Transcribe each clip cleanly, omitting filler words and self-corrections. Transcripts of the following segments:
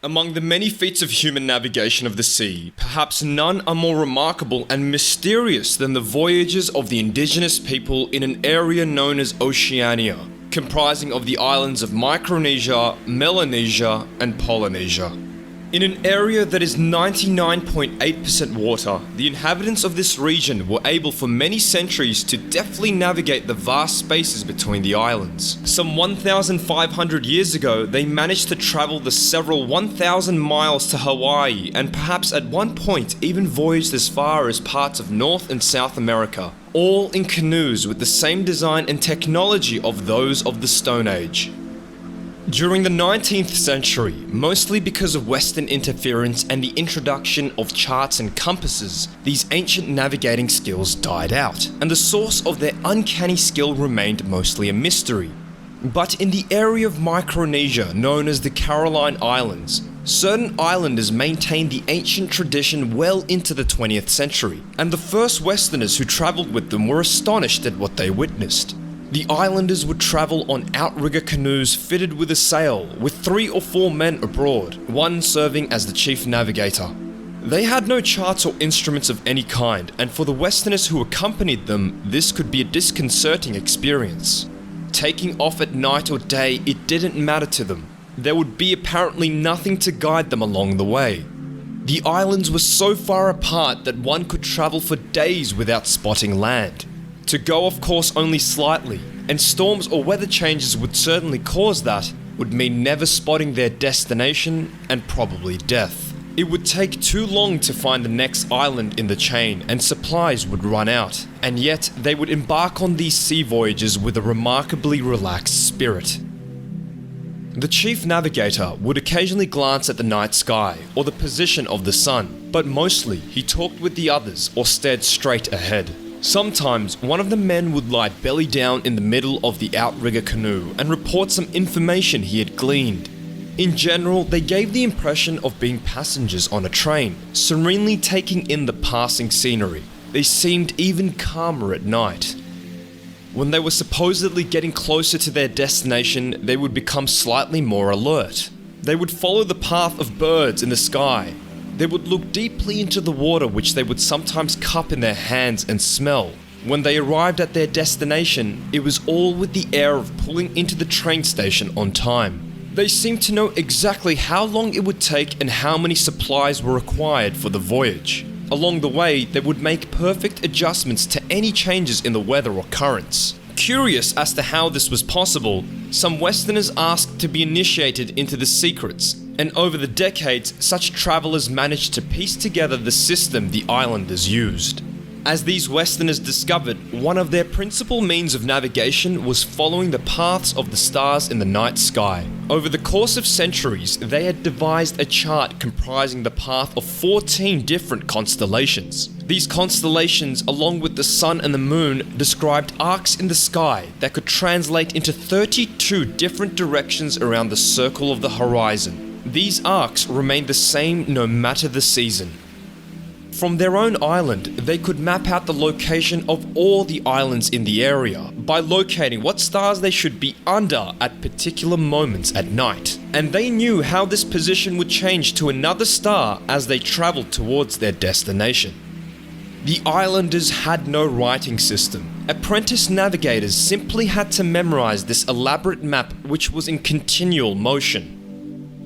Among the many feats of human navigation of the sea, perhaps none are more remarkable and mysterious than the voyages of the indigenous people in an area known as Oceania, comprising of the islands of Micronesia, Melanesia, and Polynesia. In an area that is 99.8% water, the inhabitants of this region were able for many centuries to deftly navigate the vast spaces between the islands. Some 1,500 years ago, they managed to travel the several 1,000 miles to Hawaii and perhaps at one point even voyaged as far as parts of North and South America, all in canoes with the same design and technology of those of the Stone Age. During the 19th century, mostly because of Western interference and the introduction of charts and compasses, these ancient navigating skills died out, and the source of their uncanny skill remained mostly a mystery. But in the area of Micronesia known as the Caroline Islands, certain islanders maintained the ancient tradition well into the 20th century, and the first Westerners who travelled with them were astonished at what they witnessed. The islanders would travel on outrigger canoes fitted with a sail, with 3 or 4 men aboard, one serving as the chief navigator. They had no charts or instruments of any kind, and for the Westerners who accompanied them, this could be a disconcerting experience. Taking off at night or day, it didn't matter to them. There would be apparently nothing to guide them along the way. The islands were so far apart that one could travel for days without spotting land. To go off course only slightly, and storms or weather changes would certainly cause that, would mean never spotting their destination and probably death. It would take too long to find the next island in the chain and supplies would run out, and yet they would embark on these sea voyages with a remarkably relaxed spirit. The chief navigator would occasionally glance at the night sky or the position of the sun, but mostly he talked with the others or stared straight ahead. Sometimes, one of the men would lie belly down in the middle of the outrigger canoe and report some information he had gleaned. In general, they gave the impression of being passengers on a train, serenely taking in the passing scenery. They seemed even calmer at night. When they were supposedly getting closer to their destination, they would become slightly more alert. They would follow the path of birds in the sky. They would look deeply into the water, which they would sometimes cup in their hands and smell. When they arrived at their destination, it was all with the air of pulling into the train station on time. They seemed to know exactly how long it would take and how many supplies were required for the voyage. Along the way, they would make perfect adjustments to any changes in the weather or currents. Curious as to how this was possible, some Westerners asked to be initiated into the secrets, and over the decades, such travelers managed to piece together the system the islanders used. As these Westerners discovered, one of their principal means of navigation was following the paths of the stars in the night sky. Over the course of centuries, they had devised a chart comprising the path of 14 different constellations. These constellations, along with the sun and the moon, described arcs in the sky that could translate into 32 different directions around the circle of the horizon. These arcs remained the same no matter the season. From their own island, they could map out the location of all the islands in the area by locating what stars they should be under at particular moments at night. And they knew how this position would change to another star as they traveled towards their destination. The islanders had no writing system. Apprentice navigators simply had to memorize this elaborate map, which was in continual motion.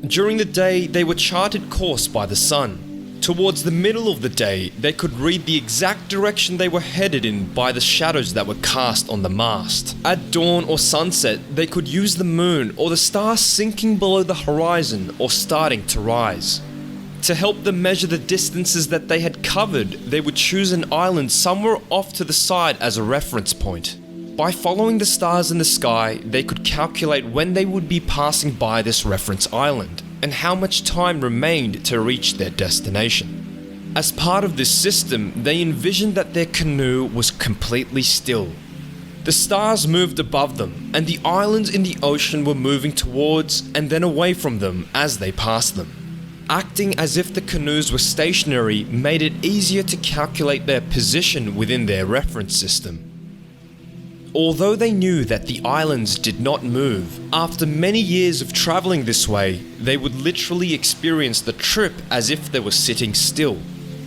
During the day, they were charted course by the sun. Towards the middle of the day, they could read the exact direction they were headed in by the shadows that were cast on the mast. At dawn or sunset, they could use the moon or the stars sinking below the horizon or starting to rise. To help them measure the distances that they had covered, they would choose an island somewhere off to the side as a reference point. By following the stars in the sky, they could calculate when they would be passing by this reference island, and how much time remained to reach their destination. As part of this system, they envisioned that their canoe was completely still. The stars moved above them, and the islands in the ocean were moving towards and then away from them as they passed them. Acting as if the canoes were stationary made it easier to calculate their position within their reference system. Although they knew that the islands did not move, after many years of traveling this way, they would literally experience the trip as if they were sitting still.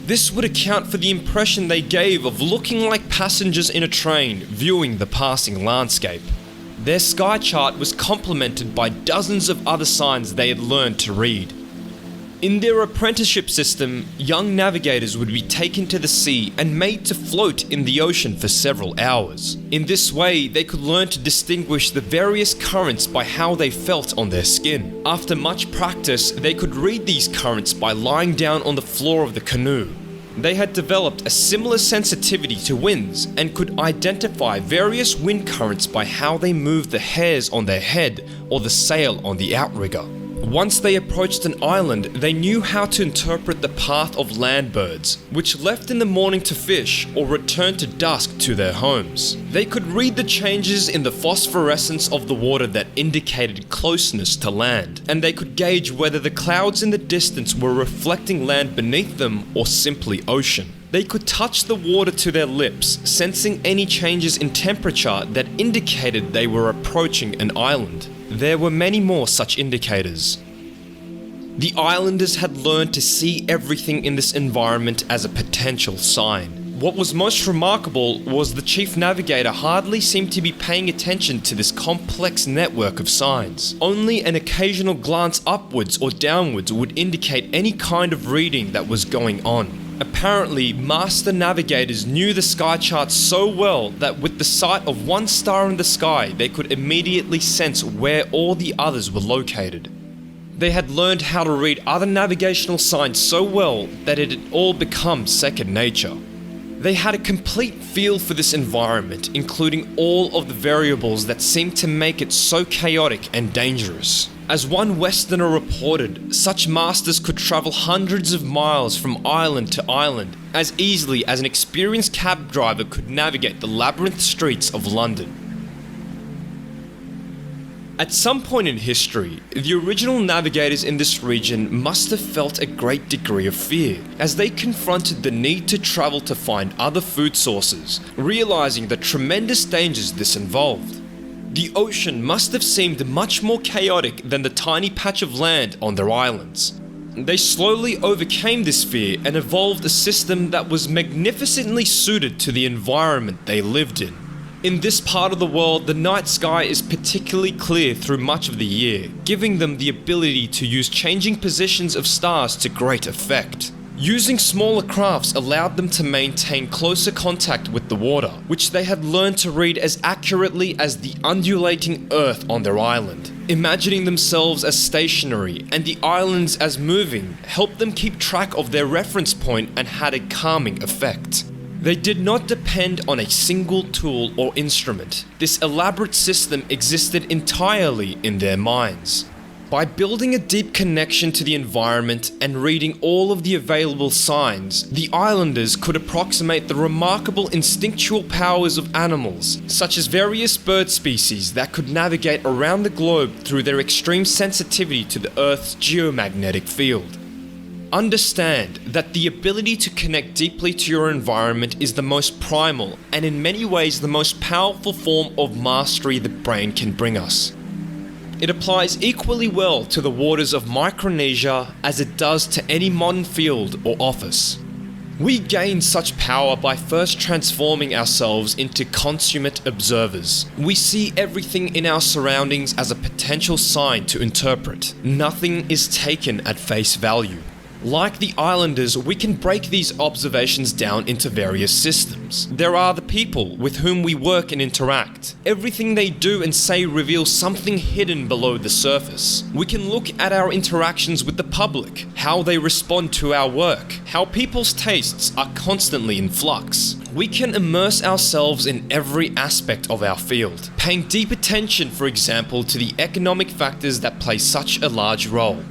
This would account for the impression they gave of looking like passengers in a train viewing the passing landscape. Their sky chart was complemented by dozens of other signs they had learned to read. In their apprenticeship system, young navigators would be taken to the sea and made to float in the ocean for several hours. In this way, they could learn to distinguish the various currents by how they felt on their skin. After much practice, they could read these currents by lying down on the floor of the canoe. They had developed a similar sensitivity to winds and could identify various wind currents by how they moved the hairs on their head or the sail on the outrigger. Once they approached an island, they knew how to interpret the path of land birds, which left in the morning to fish or returned to dusk to their homes. They could read the changes in the phosphorescence of the water that indicated closeness to land, and they could gauge whether the clouds in the distance were reflecting land beneath them or simply ocean. They could touch the water to their lips, sensing any changes in temperature that indicated they were approaching an island. There were many more such indicators. The islanders had learned to see everything in this environment as a potential sign. What was most remarkable was the chief navigator hardly seemed to be paying attention to this complex network of signs. Only an occasional glance upwards or downwards would indicate any kind of reading that was going on. Apparently, master navigators knew the sky charts so well that with the sight of one star in the sky, they could immediately sense where all the others were located. They had learned how to read other navigational signs so well that it had all become second nature. They had a complete feel for this environment, including all of the variables that seemed to make it so chaotic and dangerous. As one Westerner reported, such masters could travel hundreds of miles from island to island as easily as an experienced cab driver could navigate the labyrinth streets of London. At some point in history, the original navigators in this region must have felt a great degree of fear as they confronted the need to travel to find other food sources, realizing the tremendous dangers this involved. The ocean must have seemed much more chaotic than the tiny patch of land on their islands. They slowly overcame this fear and evolved a system that was magnificently suited to the environment they lived in. In this part of the world, the night sky is particularly clear through much of the year, giving them the ability to use changing positions of stars to great effect. Using smaller crafts allowed them to maintain closer contact with the water, which they had learned to read as accurately as the undulating earth on their island. Imagining themselves as stationary and the islands as moving helped them keep track of their reference point and had a calming effect. They did not depend on a single tool or instrument. This elaborate system existed entirely in their minds. By building a deep connection to the environment and reading all of the available signs, the islanders could approximate the remarkable instinctual powers of animals, such as various bird species that could navigate around the globe through their extreme sensitivity to the Earth's geomagnetic field. Understand that the ability to connect deeply to your environment is the most primal and in many ways the most powerful form of mastery the brain can bring us. It applies equally well to the waters of Micronesia as it does to any modern field or office. We gain such power by first transforming ourselves into consummate observers. We see everything in our surroundings as a potential sign to interpret. Nothing is taken at face value. Like the islanders, we can break these observations down into various systems. There are the people with whom we work and interact. Everything they do and say reveals something hidden below the surface. We can look at our interactions with the public, how they respond to our work, how people's tastes are constantly in flux. We can immerse ourselves in every aspect of our field, paying deep attention, for example, to the economic factors that play such a large role.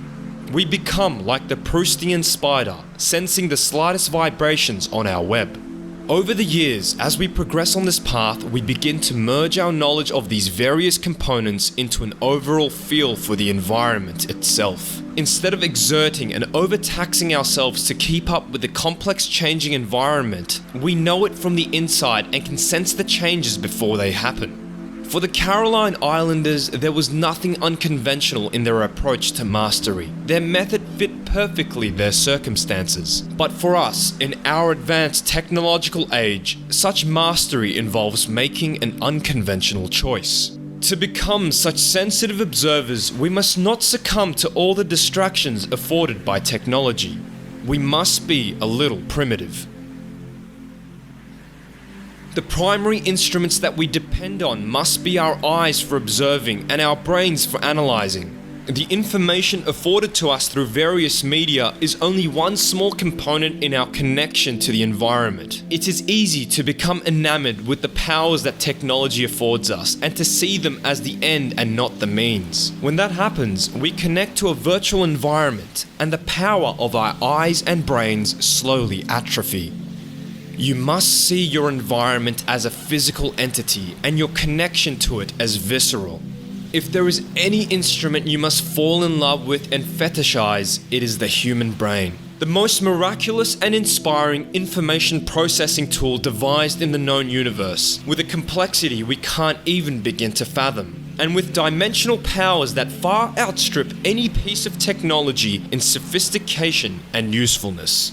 We become like the Proustian spider, sensing the slightest vibrations on our web. Over the years, as we progress on this path, we begin to merge our knowledge of these various components into an overall feel for the environment itself. Instead of exerting and overtaxing ourselves to keep up with the complex changing environment, we know it from the inside and can sense the changes before they happen. For the Caroline Islanders, there was nothing unconventional in their approach to mastery. Their method fit perfectly their circumstances. But for us, in our advanced technological age, such mastery involves making an unconventional choice. To become such sensitive observers, we must not succumb to all the distractions afforded by technology. We must be a little primitive. The primary instruments that we depend on must be our eyes for observing and our brains for analyzing. The information afforded to us through various media is only one small component in our connection to the environment. It is easy to become enamored with the powers that technology affords us and to see them as the end and not the means. When that happens, we connect to a virtual environment and the power of our eyes and brains slowly atrophy. You must see your environment as a physical entity and your connection to it as visceral. If there is any instrument you must fall in love with and fetishize, it is the human brain. The most miraculous and inspiring information processing tool devised in the known universe, with a complexity we can't even begin to fathom, and with dimensional powers that far outstrip any piece of technology in sophistication and usefulness.